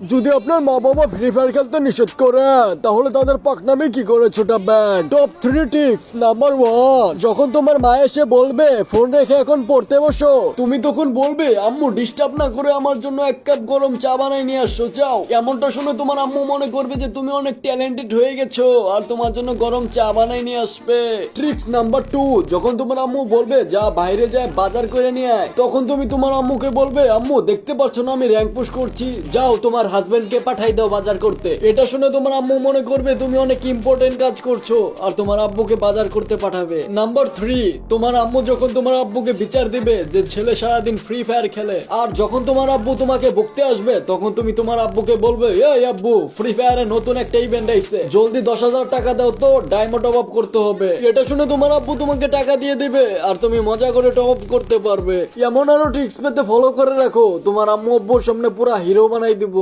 যদি আপনার মা বাবা ফ্রি ফায়ার খেলতে নিষেধ করে তাহলে তাদের পাকনামি কি করে ছোটাবেন? Top 3 tips. নাম্বার 1, যখন তোমার মা এসে বলবে ফোন রেখে এখন পড়তে বসো, তুমি তখন বলবে আম্মু ডিস্টার্ব না করে আমার জন্য 1 কাপ গরম চা বানাই নিয়ে আসো যাও। এমনটা শুনে তোমার আম্মু মনে করবে যে তুমি অনেক ট্যালেন্টেড হয়ে গেছো আর তোমার জন্য গরম চা বানাই নিয়ে আসবে। ট্রিক্স নাম্বার 2, যখন তোমার আম্মু বলবে যা বাইরে যায় বাজার করে নিয়ে আয়, তখন তুমি তোমার আম্মুকে বলবে আম্মু দেখতে পারছো না আমি র্যাঙ্ক পুশ করছি, যাও তোমার হাজবেন্ডকে পাঠাই দাও বাজার করতে। এটা শুনে তোমার আম্মু মনে করবে তুমি অনেক ইম্পর্টেন্ট কাজ করছো আর তোমার আব্বুকে বাজার করতে পাঠাবে। নাম্বার 3, তোমার আম্মু যখন তোমার আব্বুকে বিচার দিবে যে ছেলে সারাদিন ফ্রি ফায়ার খেলে, আর যখন তোমার আব্বু তোমাকে বকতে আসবে তখন তুমি তোমার আব্বুকে বলবে এই আব্বু ফ্রি ফায়ারে নতুন একটা ইভেন্ট আইছে, জলদি 10,000 টাকা দাও তো ডায়মন্ড টপ আপ করতে হবে। এটা শুনে তোমার আব্বু তোমাকে টাকা দিয়ে দিবে আর তুমি মজা করে টপ আপ করতে পারবে। এমন আরো ট্রিক্স পেতে ফলো করে রাখো, তোমার আম্মু আব্বুর সামনে পুরা হিরো বানাই দিব।